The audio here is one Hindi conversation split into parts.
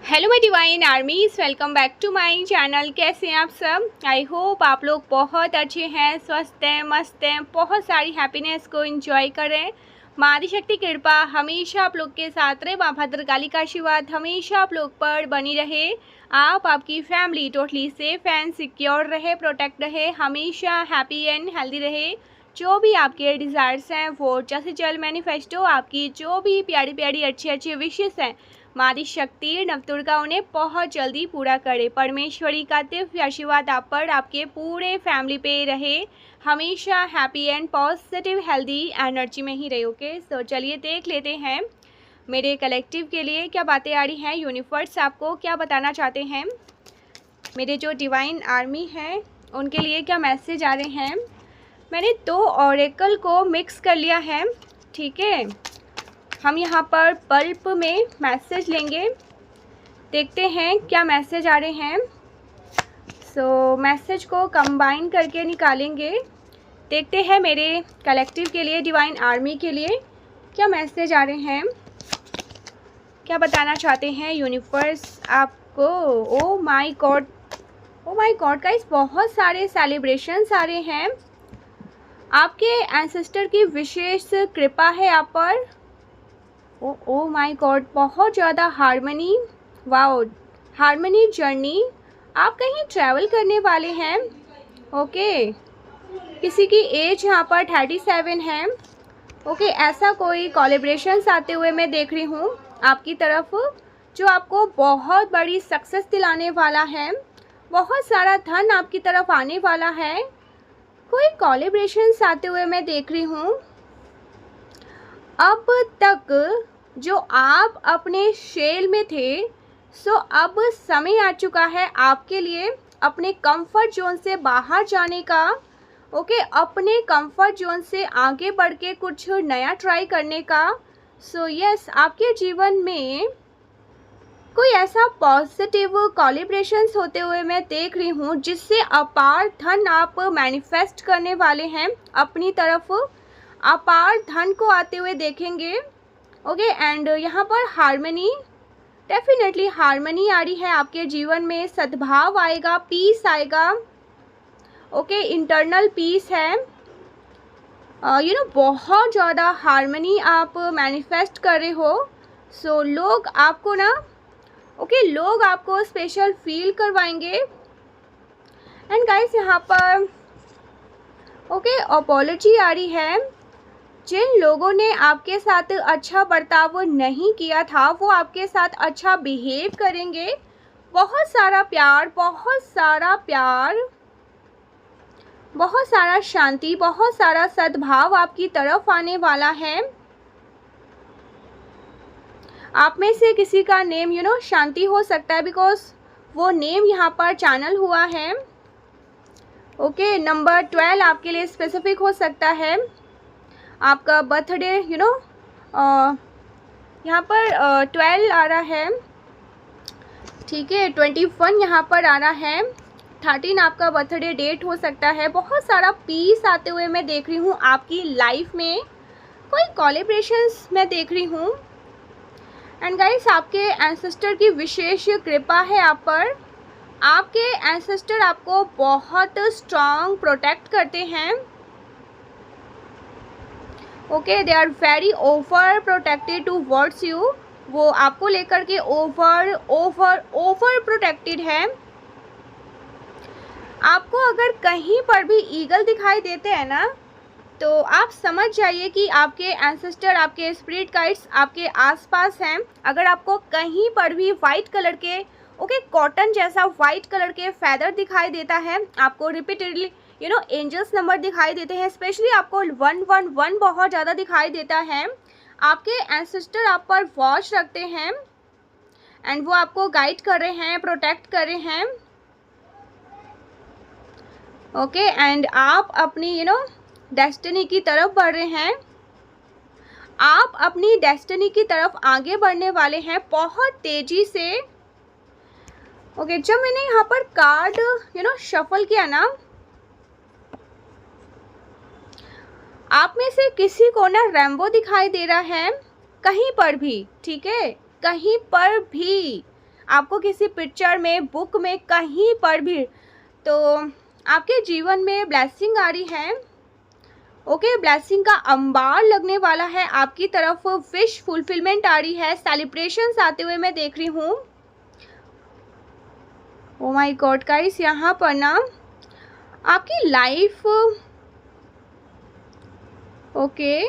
Hello my divine armies, welcome back to my channel. कैसे हैं आप सब? आई होप आप लोग बहुत अच्छे हैं, स्वस्थ हैं, मस्त हैं, बहुत सारी हैप्पीनेस को एंजॉय करें। माँ आदिशक्ति कृपा हमेशा आप लोग के साथ रहे। माँ भद्रकाली का आशीर्वाद हमेशा आप लोग पर बनी रहे। आप आपकी family totally safe and secure रहे, प्रोटेक्ट रहे, हमेशा हैप्पी एंड हेल्दी रहे। जो भी आपके डिज़ायर्स हैं वो जैसे जल मैनिफेस्ट हो। आपकी जो भी प्यारी प्यारी अच्छी अच्छी विशेष हैं, माँ आदिशक्ति नवदुर्गा उन्हें बहुत जल्दी पूरा करे। परमेश्वरी का दिव्य आशीर्वाद आप पर, आपके पूरे फैमिली पे रहे। हमेशा happy and positive healthy energy में ही रहे। ओके, सो चलिए देख लेते हैं मेरे कलेक्टिव के लिए क्या बातें आ रही हैं। यूनिवर्स आपको क्या बताना चाहते हैं। मेरे जो डिवाइन आर्मी है उनके लिए क्या मैसेज आ रहे हैं। मैंने 2 ऑरेकल को मिक्स कर लिया है, ठीक है। हम यहाँ पर बल्ब में मैसेज लेंगे, देखते हैं क्या मैसेज आ रहे हैं। सो मैसेज को कंबाइन करके निकालेंगे, देखते हैं मेरे कलेक्टिव के लिए, डिवाइन आर्मी के लिए क्या मैसेज आ रहे हैं, क्या बताना चाहते हैं यूनिवर्स आपको। Oh my God, oh my God guys, बहुत सारे सेलिब्रेशंस आ रहे हैं। आपके एंसेस्टर की विशेष कृपा है आप पर। ओ माय गॉड, बहुत ज़्यादा हार्मनी, वाओ, हार्मनी जर्नी। आप कहीं ट्रैवल करने वाले हैं। ओके, किसी की एज यहाँ पर 37 है। ओके, ऐसा कोई कोलैबोरेशंस आते हुए मैं देख रही हूँ आपकी तरफ, जो आपको बहुत बड़ी सक्सेस दिलाने वाला है। बहुत सारा धन आपकी तरफ आने वाला है। कोई कोलैबोरेशंस आते हुए मैं देख रही हूँ। अब तक जो आप अपने शेल में थे, सो अब समय आ चुका है आपके लिए अपने कंफर्ट जोन से बाहर जाने का। ओके, अपने कंफर्ट जोन से आगे बढ़ के कुछ नया ट्राई करने का। सो यस, आपके जीवन में कोई ऐसा पॉजिटिव कोलैबोरेशंस होते हुए मैं देख रही हूँ जिससे अपार धन आप मैनिफेस्ट करने वाले हैं। अपनी तरफ अपार धन को आते हुए देखेंगे। ओके, एंड यहाँ पर हार्मनी, डेफिनेटली हार्मनी आ रही है आपके जीवन में। सद्भाव आएगा, पीस आएगा। ओके, इंटरनल पीस है। बहुत ज़्यादा हार्मनी आप मैनिफेस्ट कर रहे हो। सो लोग आपको ना, लोग आपको स्पेशल फील करवाएंगे। एंड गाइस, यहाँ पर अपॉलॉजी आ रही है। जिन लोगों ने आपके साथ अच्छा बर्ताव नहीं किया था वो आपके साथ अच्छा बिहेव करेंगे। बहुत सारा प्यार, बहुत सारा प्यार, बहुत सारा शांति, बहुत सारा सद्भाव आपकी तरफ आने वाला है। आप में से किसी का नेम शांति हो सकता है, बिकॉज वो नेम यहाँ पर चैनल हुआ है। ओके, नंबर 12 आपके लिए स्पेसिफिक हो सकता है। आपका बर्थडे यहाँ पर 12 आ रहा है, ठीक है। 21 यहाँ पर आ रहा है। 13 आपका बर्थडे डेट हो सकता है। बहुत सारा पीस आते हुए मैं देख रही हूँ आपकी लाइफ में। कोई कोलैबोरेशंस मैं देख रही हूँ। एंड गाइस, आपके एंसेस्टर की विशेष कृपा है आप पर। आपके एंसेस्टर आपको बहुत स्ट्रांग प्रोटेक्ट करते हैं। Okay, they are very overprotected towards you. वो आपको लेकर के ओवर ओवर ओवर प्रोटेक्टेड है। आपको अगर कहीं पर भी ईगल दिखाई देते हैं ना, तो आप समझ जाइए कि आपके एंसेस्टर, आपके स्पिरिट गाइड्स आपके आसपास हैं। अगर आपको कहीं पर भी वाइट कलर के कॉटन जैसा वाइट कलर के फैदर दिखाई देता है, आपको रिपीटेडली एंजल्स नंबर दिखाई देते हैं, स्पेशली आपको 111 बहुत ज़्यादा दिखाई देता है, आपके एंसेस्टर आप पर वॉच रखते हैं एंड वो आपको गाइड कर रहे हैं, प्रोटेक्ट कर रहे हैं। ओके, एंड आप अपनी डेस्टिनी की तरफ बढ़ रहे हैं। आप अपनी डेस्टिनी की तरफ आगे बढ़ने वाले हैं बहुत तेजी से। ओके, जब मैंने यहाँ पर कार्ड शफल किया ना, आप में से किसी को ना रैम्बो दिखाई दे रहा है कहीं पर भी, ठीक है, कहीं पर भी। आपको किसी पिक्चर में, बुक में, कहीं पर भी, तो आपके जीवन में ब्लेसिंग आ रही है। ओके, ब्लेसिंग का अंबार लगने वाला है आपकी तरफ, विश फुलफिलमेंट आ रही है, सेलिब्रेशंस आते हुए मैं देख रही हूँ। ओ माय गॉड गाइस, यहाँ पर ना आपकी लाइफ, ओके,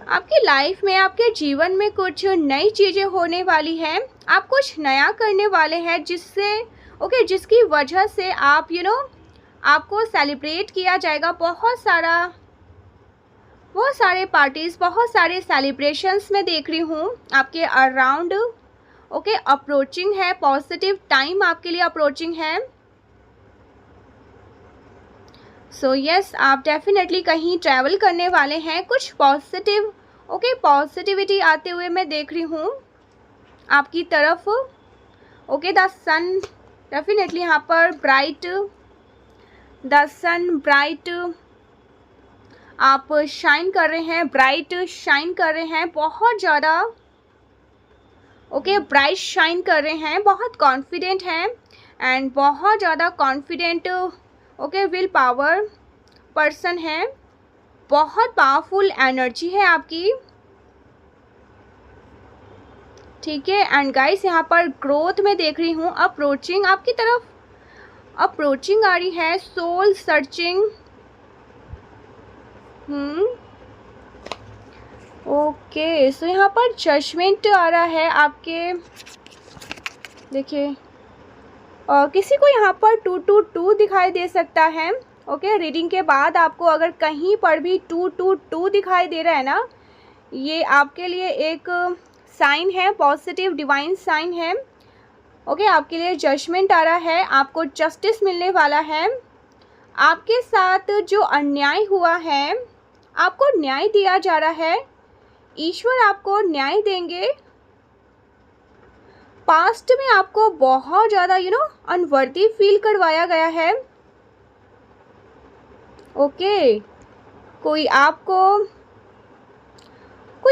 आपकी लाइफ में, आपके जीवन में कुछ नई चीज़ें होने वाली हैं। आप कुछ नया करने वाले हैं जिससे, ओके, जिसकी वजह से आप आपको सेलिब्रेट किया जाएगा। बहुत सारे पार्टीज़, बहुत सारे सेलिब्रेशंस मैं देख रही हूँ आपके अराउंड। ओके, अप्रोचिंग है, पॉजिटिव टाइम आपके लिए अप्रोचिंग है। सो यस, आप डेफिनेटली कहीं ट्रैवल करने वाले हैं। कुछ पॉजिटिव, ओके, पॉजिटिविटी आते हुए मैं देख रही हूँ आपकी तरफ। ओके, द सन डेफिनेटली यहाँ पर ब्राइट, द सन ब्राइट, आप शाइन कर रहे हैं, ब्राइट शाइन कर रहे हैं बहुत ज़्यादा। ओके, ब्राइट शाइन कर रहे हैं, बहुत कॉन्फिडेंट हैं एंड बहुत ज़्यादा confident, okay, will power person है। बहुत पावरफुल एनर्जी है आपकी, ठीक है। एंड गाइस, यहाँ पर ग्रोथ में देख रही हूँ, अप्रोचिंग आपकी तरफ, अप्रोचिंग आ रही है, सोल सर्चिंग। ओके, सो यहाँ पर जजमेंट आ रहा है आपके, देखिए, और किसी को यहाँ पर 222 दिखाई दे सकता है। ओके, रीडिंग के बाद आपको अगर कहीं पर भी 222 दिखाई दे रहा है ना, ये आपके लिए एक साइन है, पॉजिटिव डिवाइन साइन है। ओके, आपके लिए जजमेंट आ रहा है, आपको जस्टिस मिलने वाला है। आपके साथ जो अन्याय हुआ है, आपको न्याय दिया जा रहा है, ईश्वर आपको न्याय देंगे। पास्ट में आपको बहुत ज़्यादा अनवर्दी फील करवाया गया है। ओके, कोई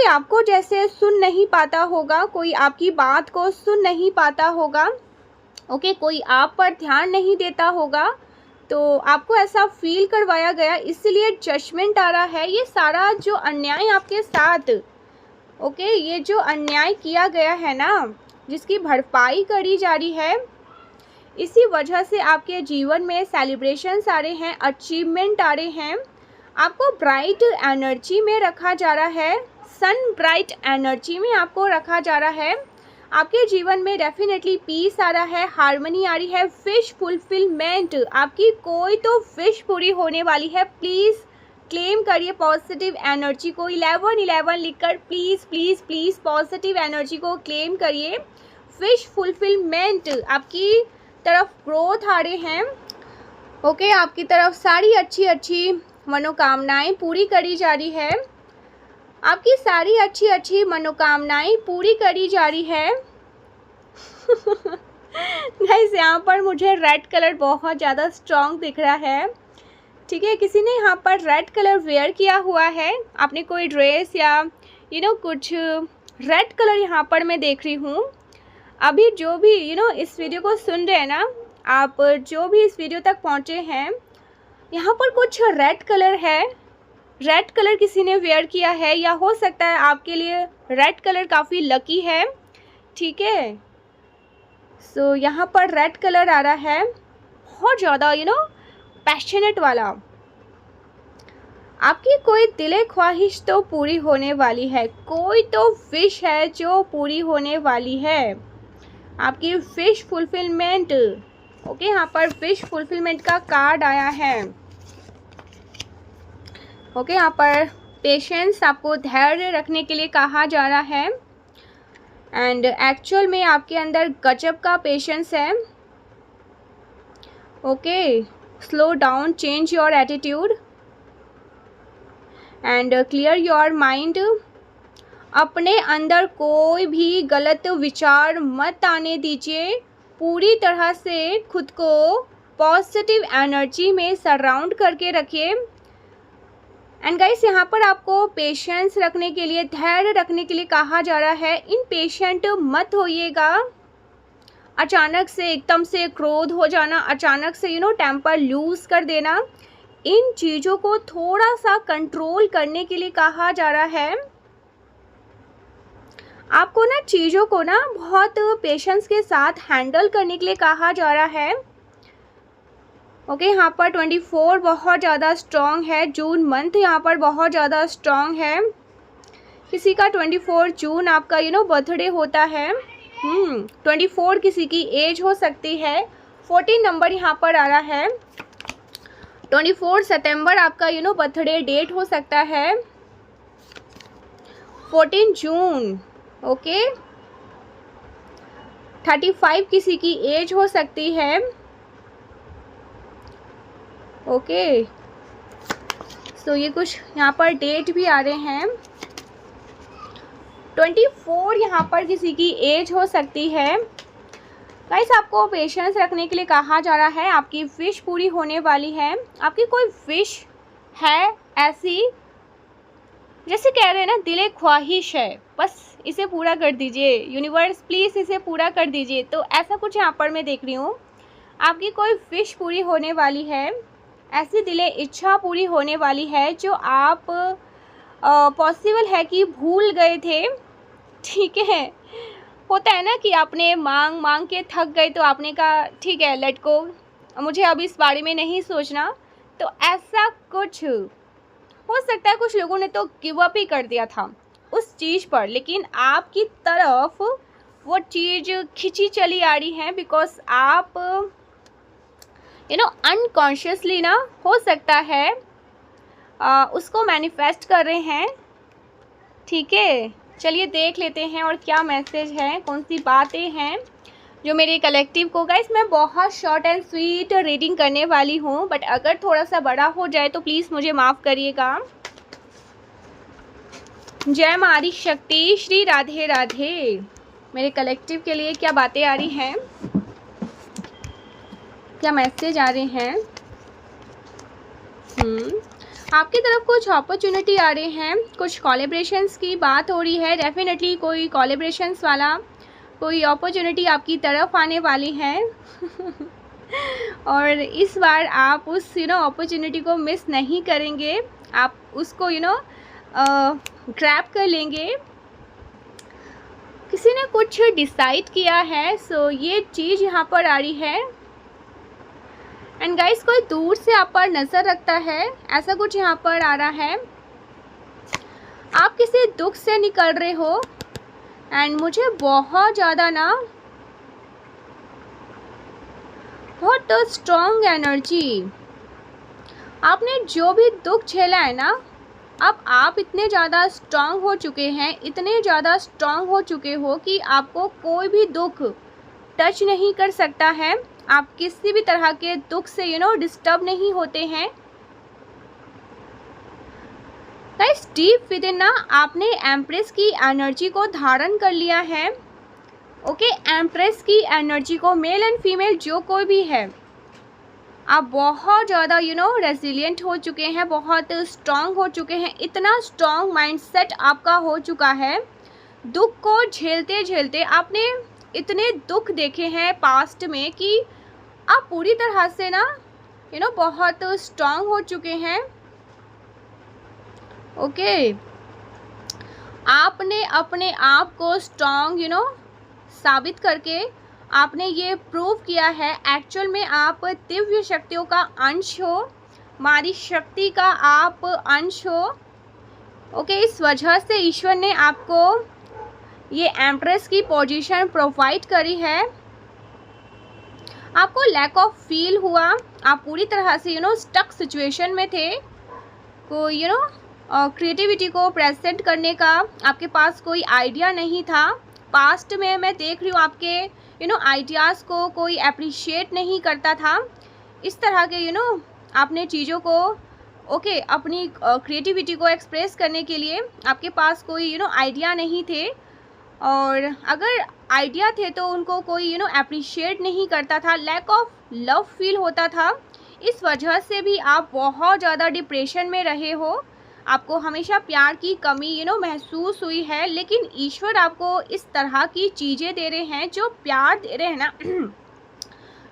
आपको जैसे सुन नहीं पाता होगा, कोई आपकी बात को सुन नहीं पाता होगा। ओके, कोई आप पर ध्यान नहीं देता होगा, तो आपको ऐसा फील करवाया गया, इसलिए जजमेंट आ रहा है। ये सारा जो अन्याय आपके साथ, ओके, ये जो अन्याय किया गया है ना, जिसकी भरपाई करी जा रही है, इसी वजह से आपके जीवन में सेलिब्रेशंस आ रहे हैं, अचीवमेंट आ रहे हैं। आपको ब्राइट एनर्जी में रखा जा रहा है, सन ब्राइट एनर्जी में आपको रखा जा रहा है। आपके जीवन में डेफिनेटली पीस आ रहा है, हार्मनी आ रही है, विश फुलफिलमेंट, आपकी कोई तो विश पूरी होने वाली है। प्लीज़ क्लेम करिए पॉजिटिव एनर्जी को, 1111 लिखकर please please please positive energy को क्लेम करिए। विश फुलफिलमेंट, आपकी तरफ ग्रोथ आ रहे हैं। ओके, आपकी तरफ सारी अच्छी मनोकामनाएं पूरी करी जा रही है, आपकी सारी अच्छी मनोकामनाएं पूरी करी जा रही है। गाइस, यहाँ पर मुझे रेड कलर बहुत ज़्यादा स्ट्रॉन्ग दिख रहा है, ठीक है। किसी ने यहाँ पर रेड कलर वेयर किया हुआ है, आपने कोई ड्रेस या कुछ रेड कलर यहाँ पर मैं देख रही हूँ। अभी जो भी इस वीडियो को सुन रहे हैं ना, आप जो भी इस वीडियो तक पहुँचे हैं, यहाँ पर कुछ रेड कलर है, रेड कलर किसी ने वेयर किया है, या हो सकता है आपके लिए रेड कलर काफ़ी लकी है, ठीक है। सो यहाँ पर रेड कलर आ रहा है, बहुत ज़्यादा पैशनेट वाला। आपकी कोई दिले ख्वाहिश तो पूरी होने वाली है, कोई तो विश है जो पूरी होने वाली है, आपकी विश फुलफिलमेंट। ओके, यहाँ पर विश फुलफिलमेंट का कार्ड आया है। ओके, यहाँ पर पेशेंस, आपको धैर्य रखने के लिए कहा जा रहा है एंड एक्चुअल में आपके अंदर गजब का पेशेंस है। Okay, slow down, change your attitude and clear your mind. अपने अंदर कोई भी गलत विचार मत आने दीजिए, पूरी तरह से खुद को पॉजिटिव एनर्जी में सराउंड करके रखिए एंड गाइस यहाँ पर आपको पेशेंस रखने के लिए, धैर्य रखने के लिए कहा जा रहा है। इम्पेशेंट मत होइएगा। अचानक से एकदम से क्रोध हो जाना, अचानक से टेम्पर लूज कर देना, इन चीज़ों को थोड़ा सा कंट्रोल करने के लिए कहा जा रहा है। आपको ना चीज़ों को ना बहुत पेशेंस के साथ हैंडल करने के लिए कहा जा रहा है। ओके, यहाँ पर 24 बहुत ज़्यादा स्ट्रॉन्ग है। जून मंथ यहाँ पर बहुत ज़्यादा स्ट्रॉन्ग है। किसी का 24 जून आपका बर्थडे होता है। 24 किसी की एज हो सकती है। 14 नंबर यहाँ पर आ रहा है। 24 सितंबर आपका बर्थडे डेट हो सकता है। 14 जून, ओके। 35 किसी की एज हो सकती है। ओके, सो ये कुछ यहाँ पर डेट भी आ रहे हैं। 24 यहाँ पर किसी की एज हो सकती है। गाइस, आपको पेशेंस रखने के लिए कहा जा रहा है। आपकी विश पूरी होने वाली है। आपकी कोई विश है ऐसी, जैसे कह रहे हैं ना, दिले ख्वाहिश है, बस इसे पूरा कर दीजिए यूनिवर्स, प्लीज़ इसे पूरा कर दीजिए। तो ऐसा कुछ यहाँ पर मैं देख रही हूँ। आपकी कोई विश पूरी होने वाली है, ऐसी दिले इच्छा पूरी होने वाली है जो आप पॉसिबल है कि भूल गए थे। ठीक है, होता है ना कि आपने मांग मांग के थक गए तो आपने कहा ठीक है लेट गो, मुझे अब इस बारे में नहीं सोचना। तो ऐसा कुछ हो सकता है। कुछ लोगों ने तो गिव अप ही कर दिया था उस चीज़ पर, लेकिन आपकी तरफ वो चीज़ खिंची चली आ रही है। बिकॉज आप अनकॉन्शियसली ना, हो सकता है उसको मैनिफेस्ट कर रहे हैं। ठीक है, चलिए देख लेते हैं और क्या मैसेज है, कौन सी बातें हैं जो मेरे कलेक्टिव को। गाइस, मैं बहुत शॉर्ट एंड स्वीट रीडिंग करने वाली हूँ, बट अगर थोड़ा सा बड़ा हो जाए तो प्लीज़ मुझे माफ़ करिएगा। जय माँ आदि शक्ति, श्री राधे राधे। मेरे कलेक्टिव के लिए क्या बातें आ रही हैं, क्या मैसेज आ रहे हैं। आपकी तरफ कुछ अपॉर्चुनिटी आ रहे हैं, कुछ कोलैबोरेशंस की बात हो रही है। डेफिनेटली कोई कोलैबोरेशंस वाला कोई अपॉर्चुनिटी आपकी तरफ आने वाली है। और इस बार आप उस अपॉर्चुनिटी को मिस नहीं करेंगे। आप उसको ग्रैब कर लेंगे। किसी ने कुछ डिसाइड किया है, सो ये चीज़ यहाँ पर आ रही है। एंड गाइस, कोई दूर से आप पर नज़र रखता है, ऐसा कुछ यहाँ पर आ रहा है। आप किसी दुख से निकल रहे हो। एंड मुझे बहुत ज़्यादा ना, बहुत स्ट्रॉन्ग एनर्जी, आपने जो भी दुख झेला है ना, अब आप इतने ज़्यादा स्ट्रॉन्ग हो चुके हैं, इतने ज़्यादा स्ट्रॉन्ग हो चुके हो कि आपको कोई भी दुख टच नहीं कर सकता है। आप किसी भी तरह के दुख से डिस्टर्ब नहीं होते हैं। गाइस, डीप विद इन ना, आपने एम्प्रेस की एनर्जी को धारण कर लिया है। ओके, एम्प्रेस की एनर्जी को, मेल एंड फीमेल जो कोई भी है, आप बहुत ज़्यादा रेजिलिएंट हो चुके हैं, बहुत स्ट्रॉन्ग हो चुके हैं। इतना स्ट्रॉन्ग माइंडसेट आपका हो चुका है। दुख को झेलते झेलते आपने इतने दुख देखे हैं पास्ट में कि आप पूरी तरह से ना बहुत स्ट्रॉन्ग हो चुके हैं। ओके, आपने अपने आप को स्ट्रॉन्ग साबित करके आपने ये प्रूव किया है। एक्चुअल में आप दिव्य शक्तियों का अंश हो, मारी शक्ति का आप अंश हो। ओके, इस वजह से ईश्वर ने आपको ये एम्प्रेस की पोजीशन प्रोवाइड करी है। आपको लैक ऑफ फील हुआ, आप पूरी तरह से स्टक सिचुएशन में थे। कोई क्रिएटिविटी को प्रेजेंट करने का आपके पास कोई आइडिया नहीं था। पास्ट में मैं देख रही हूँ आपके आइडियाज़ को कोई अप्रिशिएट नहीं करता था। इस तरह के आपने चीज़ों को ओके अपनी क्रिएटिविटी को एक्सप्रेस करने के लिए आपके पास कोई आइडिया नहीं थे, और अगर आइडिया थे तो उनको कोई अप्रिशिएट नहीं करता था। लैक ऑफ लव फील होता था। इस वजह से भी आप बहुत ज़्यादा डिप्रेशन में रहे हो। आपको हमेशा प्यार की कमी महसूस हुई है, लेकिन ईश्वर आपको इस तरह की चीज़ें दे रहे हैं, जो प्यार दे रहे हैं ना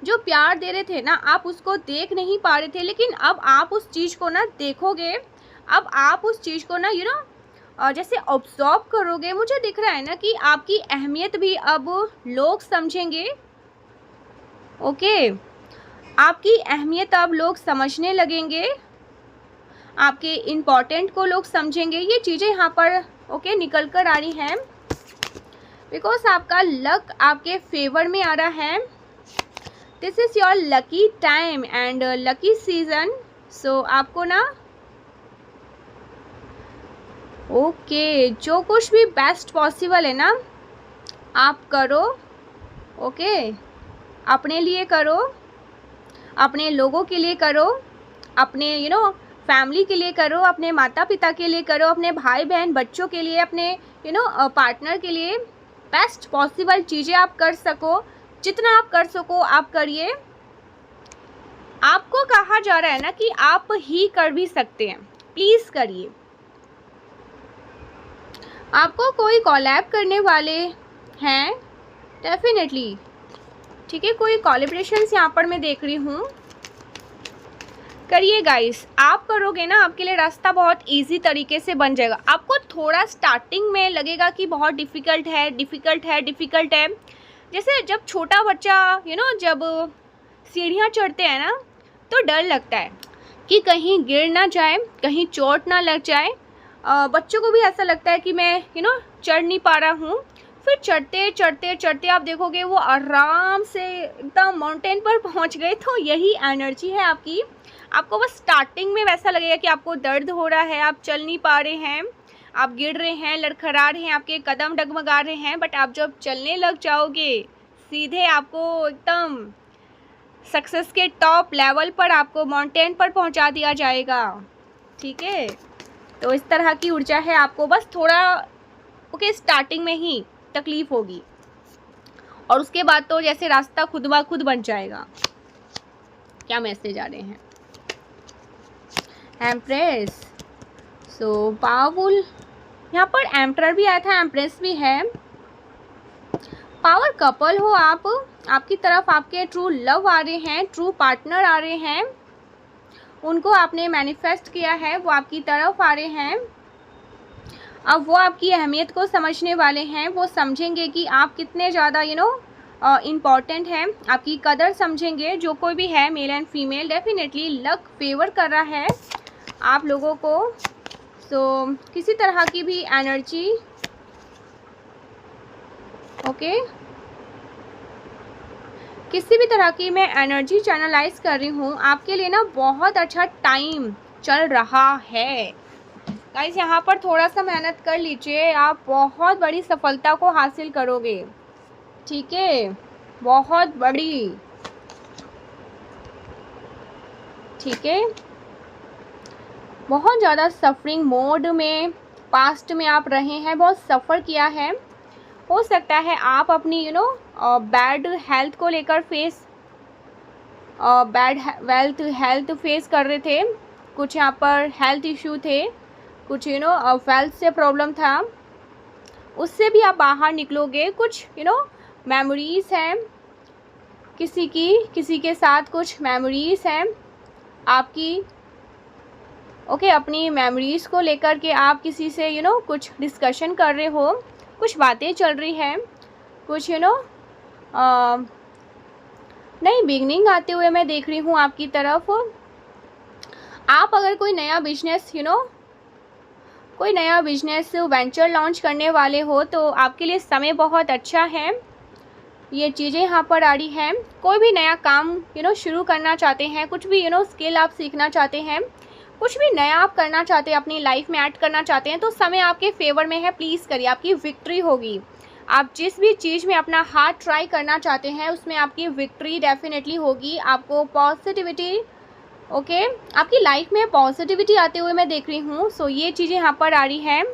जो प्यार दे रहे थे ना, आप उसको देख नहीं पा रहे थे, लेकिन अब आप उस चीज़ को ना देखोगे। अब आप उस चीज़ को ना जैसे ऑब्जर्व करोगे। मुझे दिख रहा है ना कि आपकी अहमियत भी अब लोग समझेंगे। ओके, आपकी अहमियत अब लोग समझने लगेंगे, आपके इम्पोर्टेंट को लोग समझेंगे। ये चीज़ें यहाँ पर ओके निकल कर आ रही हैं, बिकॉज आपका लक आपके फेवर में आ रहा है। This is your lucky time and lucky season. So आपको ना ओके जो कुछ भी बेस्ट पॉसिबल है ना, आप करो। ओके, अपने लिए करो, अपने लोगों के लिए करो, अपने फैमिली के लिए करो, अपने माता पिता के लिए करो, अपने भाई बहन बच्चों के लिए, अपने पार्टनर के लिए। बेस्ट पॉसिबल चीज़ें आप कर सको, जितना आप कर सको आप करिए। आपको कहा जा रहा है ना कि आप ही कर भी सकते हैं, प्लीज़ करिए। आपको कोई कोलैब करने वाले हैं डेफिनेटली, ठीक है, कोई कोलैबोरेशंस यहाँ पर मैं देख रही हूँ। करिए गाइस, आप करोगे ना, आपके लिए रास्ता बहुत इजी तरीके से बन जाएगा। आपको थोड़ा स्टार्टिंग में लगेगा कि बहुत डिफ़िकल्ट है। जैसे जब छोटा बच्चा जब सीढ़ियाँ चढ़ते हैं ना, तो डर लगता है कि कहीं गिर ना जाए, कहीं चोट ना लग जाए। बच्चों को भी ऐसा लगता है कि मैं चढ़ नहीं पा रहा हूँ। फिर चढ़ते आप देखोगे वो आराम से एकदम माउंटेन पर पहुँच गए। तो यही एनर्जी है आपकी। आपको बस स्टार्टिंग में वैसा लगेगा कि आपको दर्द हो रहा है, आप चल नहीं पा रहे हैं, आप गिर रहे हैं, लड़खड़ा रहे हैं, आपके कदम डगमगा रहे हैं। बट आप जब चलने लग जाओगे, सीधे आपको एकदम सक्सेस के टॉप लेवल पर, आपको माउंटेन पर पहुंचा दिया जाएगा। ठीक है, तो इस तरह की ऊर्जा है। आपको बस थोड़ा ओके स्टार्टिंग में ही तकलीफ होगी, और उसके बाद तो जैसे रास्ता खुद ब खुद बन जाएगा। क्या मैसेज आ रहे हैं? Empress, so powerful. यहाँ पर एम्परर भी आया था, एम्प्रेस भी है। पावर कपल हो आप, आपकी तरफ आपके ट्रू लव आ रहे हैं, ट्रू पार्टनर आ रहे हैं, उनको आपने मैनिफेस्ट किया है, वो आपकी तरफ आ रहे हैं। अब वो आपकी अहमियत को समझने वाले हैं। वो समझेंगे कि आप कितने ज़्यादा इम्पॉर्टेंट हैं, आपकी कदर समझेंगे। जो कोई भी है, male and female, definitely luck favour कर रहा है आप लोगों को। सो किसी तरह की भी एनर्जी ओके किसी भी तरह की मैं एनर्जी चैनलाइज कर रही हूँ आपके लिए ना, बहुत अच्छा टाइम चल रहा है गाइस। यहाँ पर थोड़ा सा मेहनत कर लीजिए, आप बहुत बड़ी सफलता को हासिल करोगे। ठीक है, बहुत बड़ी। ठीक है, बहुत ज़्यादा सफरिंग मोड में पास्ट में आप रहे हैं, बहुत सफ़र किया है। हो सकता है आप अपनी बैड हेल्थ को लेकर बैड हेल्थ फेस कर रहे थे। कुछ यहाँ पर हेल्थ इशू थे, कुछ वेल्थ से प्रॉब्लम था, उससे भी आप बाहर निकलोगे। कुछ मेमोरीज़ हैं, किसी के साथ कुछ मेमोरीज़ हैं आपकी। ओके, अपनी मेमोरीज़ को लेकर के आप किसी से कुछ डिस्कशन कर रहे हो, कुछ बातें चल रही हैं, कुछ नई बिगनिंग आते हुए मैं देख रही हूँ आपकी तरफ। आप अगर कोई नया बिजनेस वेंचर लॉन्च करने वाले हो, तो आपके लिए समय बहुत अच्छा है। ये चीज़ें यहाँ पर आ रही हैं। कोई भी नया काम शुरू करना चाहते हैं, कुछ भी स्किल आप सीखना चाहते हैं, कुछ भी नया आप करना चाहते हैं, अपनी लाइफ में ऐड करना चाहते हैं, तो समय आपके फेवर में है। प्लीज़ करिए, आपकी विक्ट्री होगी। आप जिस भी चीज़ में अपना हाथ ट्राई करना चाहते हैं, उसमें आपकी विक्ट्री डेफिनेटली होगी। आपको पॉजिटिविटी ओके आपकी लाइफ में पॉजिटिविटी आते हुए मैं देख रही हूँ। सो ये चीज़ें यहाँ पर आ रही हैं।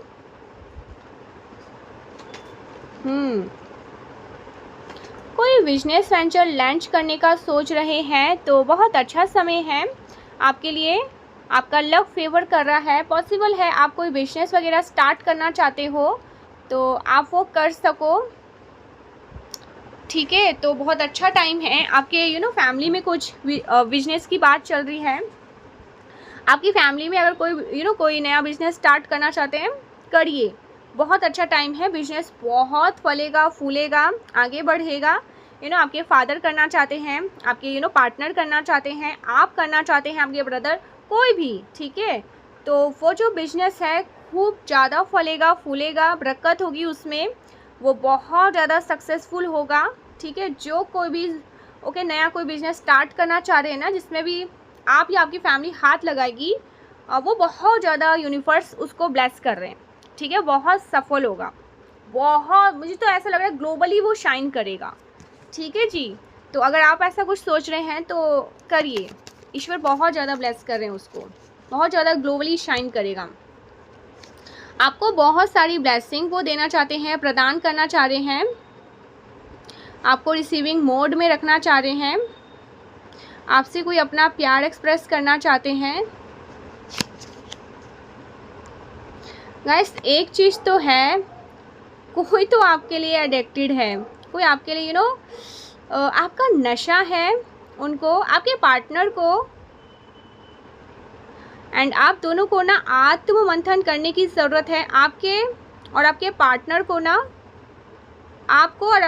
कोई बिजनेस वेंचर लॉन्च करने का सोच रहे हैं, तो बहुत अच्छा समय है आपके लिए। आपका लक फेवर कर रहा है। पॉसिबल है आप कोई बिजनेस वगैरह स्टार्ट करना चाहते हो तो आप वो कर सको, ठीक है। तो बहुत अच्छा टाइम है आपके फैमिली में कुछ बिजनेस की बात चल रही है। आपकी फैमिली में अगर कोई कोई नया बिजनेस स्टार्ट करना चाहते हैं, करिए, बहुत अच्छा टाइम है। बिजनेस बहुत फलेगा फूलेगा, आगे बढ़ेगा। आपके फादर करना चाहते हैं, आपके पार्टनर करना चाहते हैं, आप करना चाहते हैं, आपके ब्रदर, कोई भी, ठीक है। तो वो जो बिजनेस है खूब ज़्यादा फलेगा फूलेगा, बरकत होगी उसमें, वो बहुत ज़्यादा सक्सेसफुल होगा, ठीक है। जो कोई भी नया कोई बिजनेस स्टार्ट करना चाह रहे हैं ना, जिसमें भी आप या आपकी फैमिली हाथ लगाएगी, वो बहुत ज़्यादा यूनिवर्स उसको ब्लेस कर रहे हैं, ठीक है। बहुत सफल होगा, बहुत, मुझे तो ऐसा लग रहा है ग्लोबली वो शाइन करेगा, ठीक है जी। तो अगर आप ऐसा कुछ सोच रहे हैं तो करिए, ईश्वर बहुत ज़्यादा ब्लेस कर रहे हैं उसको, बहुत ज़्यादा ग्लोबली शाइन करेगा। आपको बहुत सारी ब्लेसिंग वो देना चाहते हैं, प्रदान करना चाह रहे हैं, आपको रिसीविंग मोड में रखना चाह रहे हैं, आपसे कोई अपना प्यार एक्सप्रेस करना चाहते हैं। गाइस एक चीज़ तो है, कोई तो आपके लिए एडिक्टेड है, कोई आपके लिए आपका नशा है उनको, आपके पार्टनर को, एंड आप दोनों को ना आत्ममंथन करने की ज़रूरत है। आपके और आपके पार्टनर को ना, आपको और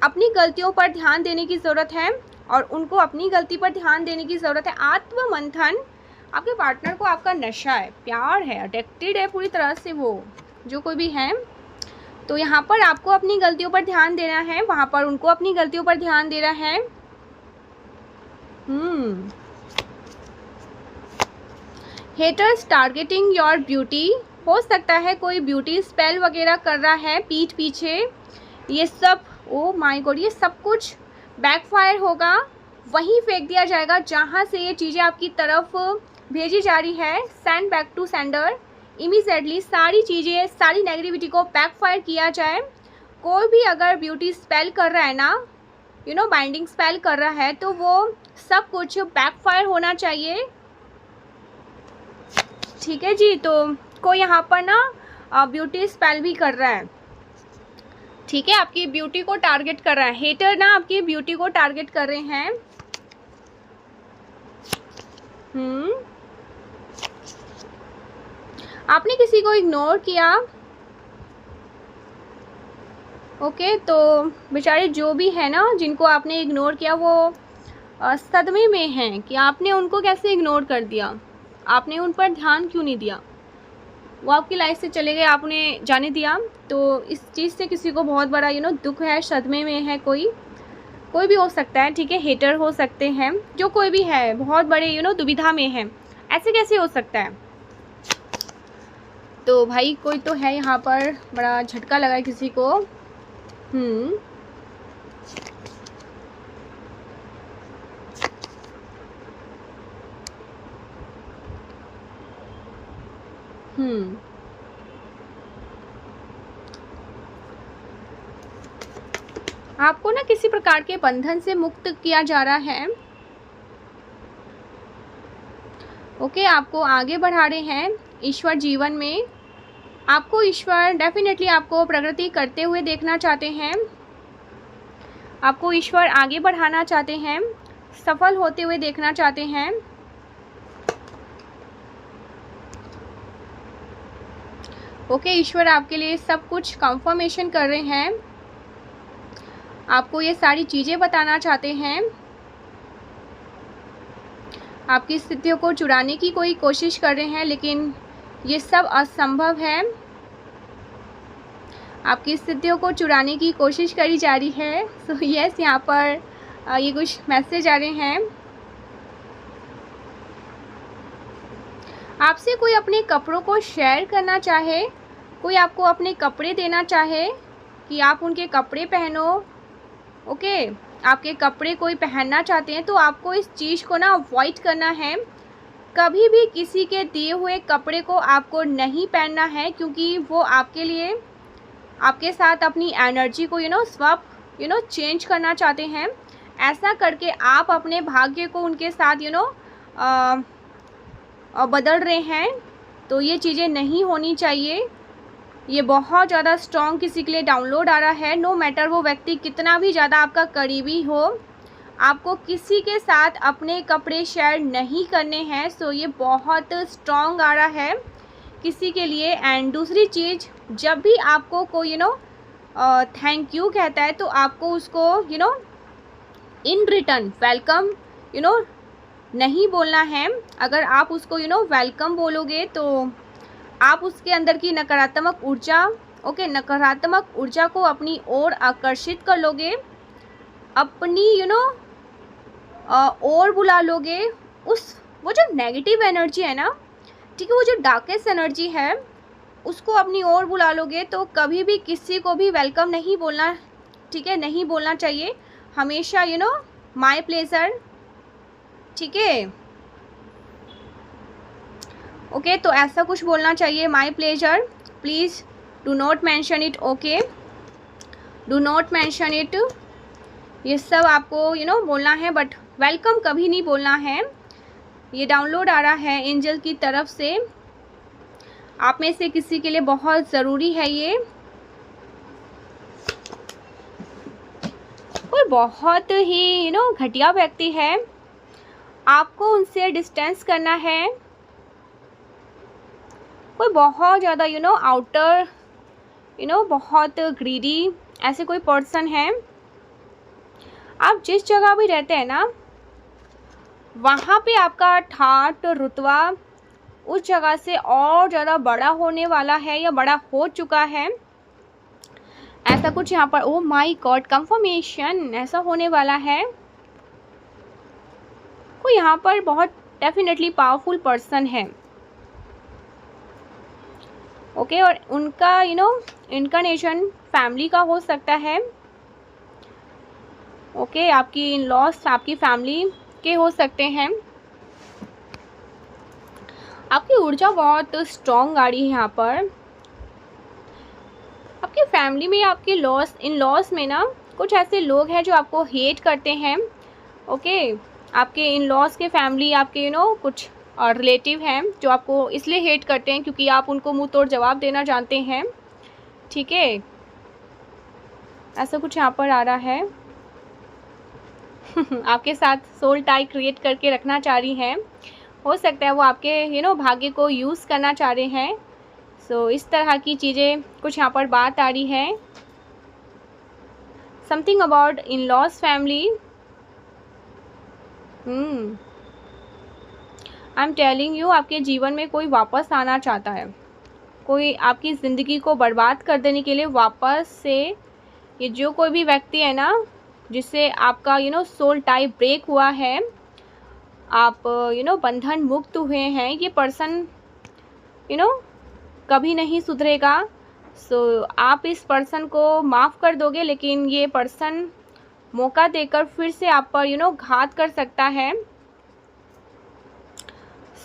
अपनी गलतियों पर ध्यान देने की ज़रूरत है और उनको अपनी गलती पर ध्यान देने की ज़रूरत है। आत्ममंथन, आपके पार्टनर को आपका नशा है, प्यार है, अडिक्टेड है पूरी तरह से वो, जो कोई भी है। तो यहाँ पर आपको अपनी गलतियों पर ध्यान देना है, वहाँ पर उनको अपनी गलतियों पर ध्यान देना है। हेटर्स टारगेटिंग योर ब्यूटी, हो सकता है कोई ब्यूटी स्पेल वगैरह कर रहा है पीठ पीछे, ये सब, ओ माय गॉड, ये सब कुछ बैकफायर होगा, वहीं फेंक दिया जाएगा जहाँ से ये चीज़ें आपकी तरफ भेजी जा रही है। Send back to sender immediately, सारी चीज़ें, सारी नेगेटिविटी को बैकफायर किया जाए। कोई भी अगर ब्यूटी स्पेल कर रहा है ना, बाइंडिंग स्पेल कर रहा है, तो वो सब कुछ बैकफायर होना चाहिए, ठीक है जी। तो कोई यहाँ पर ना ब्यूटी स्पेल भी कर रहा है, ठीक है, आपकी ब्यूटी को टारगेट कर रहा है। हेटर ना आपकी ब्यूटी को टारगेट कर रहे हैं। आपने किसी को इग्नोर किया, ओके, तो बेचारे जो भी है ना, जिनको आपने इग्नोर किया, वो सदमे में हैं कि आपने उनको कैसे इग्नोर कर दिया, आपने उन पर ध्यान क्यों नहीं दिया, वो आपकी लाइफ से चले गए, आपने जाने दिया। तो इस चीज़ से किसी को बहुत बड़ा दुख है, सदमे में है, कोई भी हो सकता है, ठीक है। हेटर हो सकते हैं, जो कोई भी है बहुत बड़े दुविधा में है, ऐसे कैसे हो सकता है। तो भाई कोई तो है यहाँ पर, बड़ा झटका लगा है किसी को। आपको ना किसी प्रकार के बंधन से मुक्त किया जा रहा है, ओके, आपको आगे बढ़ा रहे हैं ईश्वर जीवन में। आपको ईश्वर डेफिनेटली आपको प्रगति करते हुए देखना चाहते हैं, आपको ईश्वर आगे बढ़ाना चाहते हैं, सफल होते हुए देखना चाहते हैं। ओके, ईश्वर आपके लिए सब कुछ कंफर्मेशन कर रहे हैं, आपको ये सारी चीज़ें बताना चाहते हैं। आपकी स्थितियों को चुराने की कोई कोशिश कर रहे हैं, लेकिन ये सब असंभव है। आपकी स्थितियों को चुराने की कोशिश करी जा रही है। सो यस, यहाँ पर ये कुछ मैसेज आ रहे हैं। आपसे कोई अपने कपड़ों को शेयर करना चाहे, कोई आपको अपने कपड़े देना चाहे कि आप उनके कपड़े पहनो, ओके, आपके कपड़े कोई पहनना चाहते हैं, तो आपको इस चीज़ को ना अवॉइड करना है। कभी भी किसी के दिए हुए कपड़े को आपको नहीं पहनना है, क्योंकि वो आपके लिए, आपके साथ अपनी एनर्जी को स्वैप चेंज करना चाहते हैं। ऐसा करके आप अपने भाग्य को उनके साथ बदल रहे हैं, तो ये चीज़ें नहीं होनी चाहिए। ये बहुत ज़्यादा स्ट्रॉन्ग किसी के लिए डाउनलोड आ रहा है। नो मैटर वो व्यक्ति कितना भी ज़्यादा आपका करीबी हो, आपको किसी के साथ अपने कपड़े शेयर नहीं करने हैं। सो ये बहुत स्ट्रॉन्ग आ रहा है किसी के लिए। एंड दूसरी चीज़, जब भी आपको कोई थैंक यू कहता है, तो आपको उसको इन रिटर्न वेलकम नहीं बोलना है। अगर आप उसको वेलकम बोलोगे, तो आप उसके अंदर की नकारात्मक ऊर्जा नकारात्मक ऊर्जा को अपनी ओर आकर्षित कर लोगे, अपनी और बुला लोगे। वो जो नेगेटिव एनर्जी है ना, ठीक है, वो जो डार्केस्ट एनर्जी है, उसको अपनी ओर बुला लोगे। तो कभी भी किसी को भी वेलकम नहीं बोलना, ठीक है, नहीं बोलना चाहिए। हमेशा माय प्लेजर, ठीक है, ओके, तो ऐसा कुछ बोलना चाहिए, my pleasure, please do not mention it, okay, do not mention it. ये सब आपको बोलना है, बट वेलकम कभी नहीं बोलना है। ये डाउनलोड आ रहा है एंजल की तरफ से, आप में से किसी के लिए बहुत ज़रूरी है ये। कोई बहुत ही घटिया व्यक्ति है, आपको उनसे डिस्टेंस करना है। कोई बहुत ज़्यादा आउटर बहुत ग्रीडी ऐसे कोई पर्सन है। आप जिस जगह भी रहते हैं ना, वहाँ पे आपका ठाट रुतबा उस जगह से और ज़्यादा बड़ा होने वाला है या बड़ा हो चुका है, ऐसा कुछ यहाँ पर। ओ माय गॉड, कंफर्मेशन ऐसा होने वाला है। कोई यहाँ पर बहुत डेफिनेटली पावरफुल पर्सन है, ओके, और उनका इनकारनेशन फैमिली का हो सकता है, ओके, आपकी इन लॉस आपकी फैमिली के हो सकते हैं। आपकी ऊर्जा बहुत स्ट्रॉन्ग आ रही है यहाँ पर। आपकी फैमिली में, आपके इन लॉस में ना, कुछ ऐसे लोग हैं जो आपको हेट करते हैं, ओके, आपके इन लॉस के फैमिली, आपके कुछ रिलेटिव हैं जो आपको इसलिए हेट करते हैं क्योंकि आप उनको मुंह तोड़ जवाब देना जानते हैं, ठीक है, ऐसा कुछ यहाँ पर आ रहा है। आपके साथ सोल टाई क्रिएट करके रखना चाह रही हैं, हो सकता है वो आपके भाग्य को यूज़ करना चाह रहे हैं। सो इस तरह की चीज़ें कुछ यहाँ पर बात आ रही है। Something about in loss family. I am telling you, आपके जीवन में कोई वापस आना चाहता है, कोई आपकी ज़िंदगी को बर्बाद कर देने के लिए वापस से। ये जो कोई भी व्यक्ति है ना, जिससे आपका सोल टाई ब्रेक हुआ है, आप बंधन मुक्त हुए हैं, ये पर्सन कभी नहीं सुधरेगा। सो आप इस पर्सन को माफ़ कर दोगे, लेकिन ये पर्सन मौका देकर फिर से आप पर घात कर सकता है।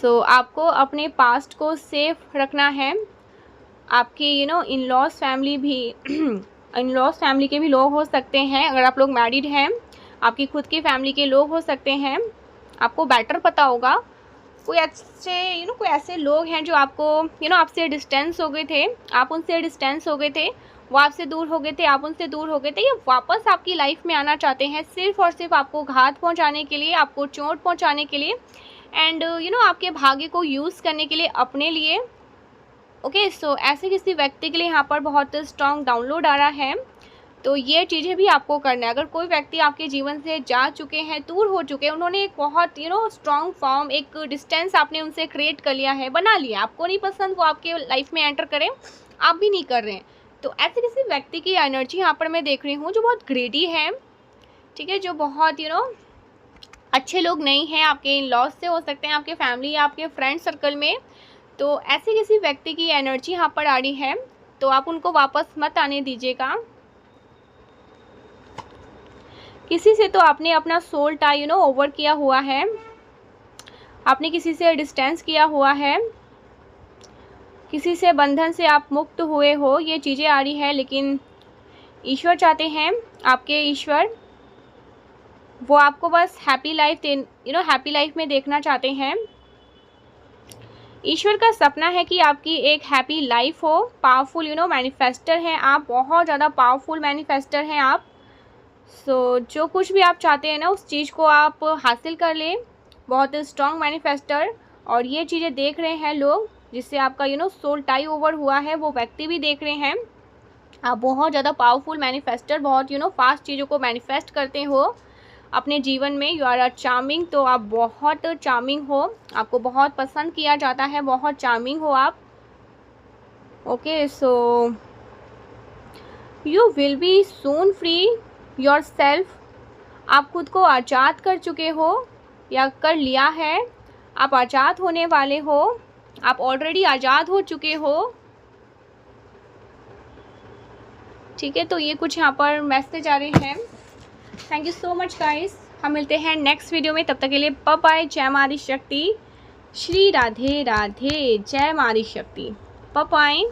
सो आपको अपने पास्ट को सेफ रखना है। आपकी इन लॉस फैमिली भी इन लॉस फैमिली के भी लोग हो सकते हैं। अगर आप लोग मैरिड हैं, आपकी खुद की फैमिली के लोग हो सकते हैं, आपको बेटर पता होगा। कोई ऐसे लोग हैं जो आपको आपसे डिस्टेंस हो गए थे, आप उनसे डिस्टेंस हो गए थे, वो आपसे दूर हो गए थे, आप उनसे दूर हो गए थे। ये वापस आपकी लाइफ में आना चाहते हैं, सिर्फ और सिर्फ आपको घात पहुंचाने के लिए, आपको चोट पहुंचाने के लिए, एंड आपके भाग्य को यूज़ करने के लिए अपने लिए, ओके। सो ऐसे किसी व्यक्ति के लिए यहाँ पर बहुत स्ट्रॉन्ग डाउनलोड आ रहा है। तो ये चीज़ें भी आपको करना है। अगर कोई व्यक्ति आपके जीवन से जा चुके हैं, दूर हो चुके हैं, उन्होंने एक बहुत स्ट्रॉन्ग फॉर्म, एक डिस्टेंस आपने उनसे क्रिएट कर लिया है, बना लिया, आपको नहीं पसंद वो आपके लाइफ में एंटर करें, आप भी नहीं कर रहे हैं। तो ऐसे किसी व्यक्ति की एनर्जी यहाँ पर मैं देख रही हूँ जो बहुत ग्रेडी है, ठीक है, जो बहुत अच्छे लोग नहीं हैं, आपके इन लॉस से हो सकते हैं, आपके फैमिली या आपके फ्रेंड सर्कल में। तो ऐसे किसी व्यक्ति की एनर्जी यहाँ पर आ रही है, तो आप उनको वापस मत आने दीजिएगा। किसी से तो आपने अपना सोल टाई ओवर किया हुआ है, आपने किसी से डिस्टेंस किया हुआ है, किसी से बंधन से आप मुक्त हुए हो, ये चीज़ें आ रही है। लेकिन ईश्वर चाहते हैं, आपके ईश्वर, वो आपको बस हैप्पी लाइफ हैप्पी लाइफ में देखना चाहते हैं। ईश्वर का सपना है कि आपकी एक हैप्पी लाइफ हो। पावरफुल मैनिफेस्टर हैं आप, बहुत ज़्यादा पावरफुल मैनिफेस्टर हैं आप। जो कुछ भी आप चाहते हैं ना उस चीज़ को आप हासिल कर लें। बहुत स्ट्रॉन्ग मैनिफेस्टर। और ये चीज़ें देख रहे हैं लोग, जिससे आपका सोल टाई ओवर हुआ है, वो व्यक्ति भी देख रहे हैं। आप बहुत ज़्यादा पावरफुल मैनिफेस्टर, बहुत फास्ट चीज़ों को मैनिफेस्ट करते हो अपने जीवन में। यू आर अ चार्मिंग, तो आप बहुत चार्मिंग हो, आपको बहुत पसंद किया जाता है, बहुत चार्मिंग हो आप। Okay, so you will be soon free your self. आप खुद को आज़ाद कर चुके हो या कर लिया है, आप आज़ाद होने वाले हो, आप ऑलरेडी आज़ाद हो चुके हो। ठीक है, तो ये कुछ यहाँ पर मैसेज आ रहे हैं। Thank you so much guys, हम मिलते हैं नेक्स्ट वीडियो में। तब तक के लिए बाय बाय। जय मां आदि शक्ति, श्री राधे राधे, जय मां आदि शक्ति, बाय बाय।